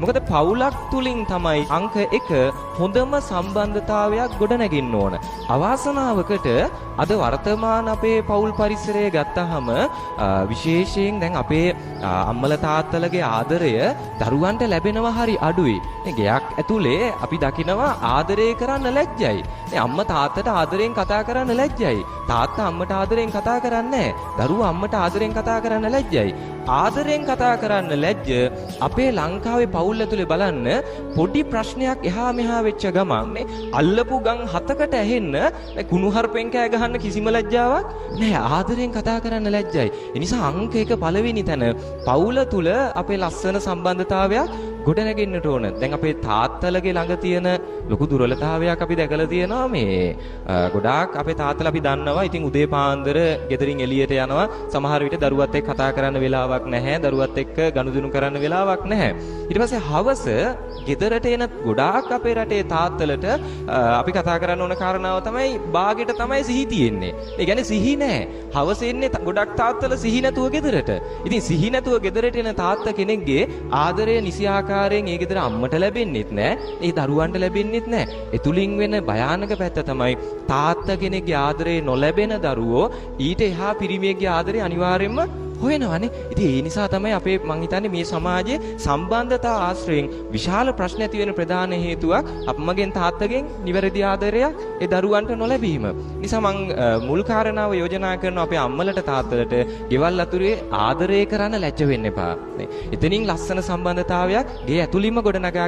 මොකද පවුලක් තුලින් තමයි අංක 1 හොඳම සම්බන්ධතාවයක් ගොඩනගෙන්න ඕන. අවාසනාවකට අද වර්තමාන අපේ පවුල් පරිසරය ගත්තාම විශේෂයෙන් දැන් අපේ අම්මලා තාත්තලගේ ආදරය දරුවන්ට ලැබෙනවා හරි අඩුයි. ගෙයක් ඇතුලේ අපි දකිනවා ආදරය කරන්න ලැජ්ජයි. අම්මා තාත්තට ආදරෙන් කතා කරන්න ලැජ්ජයි. තාත්තා අම්මට ආදරෙන් කතා කරන්නේ නැහැ. දරුවා අම්මට ආදරෙන් කතා කරන්න ලැජ්ජයි. ආදරෙන් කතා කරන්න ලැජ්ජ අපේ ලංකාවේ පවුල් ඇතුලේ බලන්න පොඩි ප්‍රශ්නයක් එහා මෙහා වෙච්ච ගමන් අල්ලපු ගම් 7කට ඇහෙන්න කුණුහරුපෙන් කෑ ගහන්න කිසිම ලැජ්ජාවක් නැහැ. ආදරෙන් කතා කරන්න ලැජ්ජයි. ඒ නිසා අංක 1 පළවෙනි තැන පවුල තුල අපේ ලස්සන සම්බන්ධතාවයක් ගොඩනගෙන්නට ඕන. දැන් අපේ තාත්තලගේ ළඟ තියෙන ලොකු දුර්වලතාවයක් අපි දැකලා තියෙනවා මේ ගොඩාක් අපේ තාත්තලා අපි දන්නවා. ඉතින් උදේ පාන්දර ගෙදරින් එළියට යනවා. සමහර විට දරුවත් එක්ක කතා කරන්න වෙලාවක් නැහැ. දරුවත් එක්ක ගනුදෙනු කරන්න වෙලාවක් නැහැ. ඊට පස්සේ හවස ගෙදරට එන ගොඩාක් අපේ රටේ තාත්තලට අපි කතා කරන්න ඕන කාරණාව තමයි බාගෙට තමයි සිහි තියෙන්නේ. ඒ කියන්නේ සිහි නැහැ. හවස එන්නේ ගොඩක් තාත්තලා සිහි නැතුව ගෙදරට. ඉතින් සිහි නැතුව ගෙදරට එන තාත්තා කෙනෙක්ගේ ආදරය නිසි ආකාරයෙන් ඒ ගෙදර අම්මට ලැබෙන්නෙත් නැහැ. ඒ දරුවන්ට ලැබෙන්නෙත් නැහැ. ඒ තුලින් වෙන භයානක පැත්ත තමයි තාත්තා කෙනෙක්ගේ ආදරේ නොලැබෙන දරුවෝ ඊට එහා පිරිමියෙක්ගේ ආදරේ අනිවාර්යයෙන්ම හොයනවානේ. ඉතින් ඒ නිසා තමයි අපේ මං හිතන්නේ මේ සමාජයේ සම්බන්ධතා ආශ්‍රයෙන් විශාල ප්‍රශ්න ඇති වෙන ප්‍රධාන හේතුවක් අම්මගෙන් තාත්තගෙන් නිවැරදි ආදරයක් ඒ දරුවන්ට නොලැබීම. නිසා මං මුල් කාරණාව යෝජනා කරනවා අපේ අම්මලට තාත්තලට ගෙවල් අතුරේ ආදරය කරන්න ලැජ්ජ වෙන්න එපා. එතනින් ලස්සන සම්බන්ධතාවයක් ගේ ඇතුළින්ම ගොඩනගා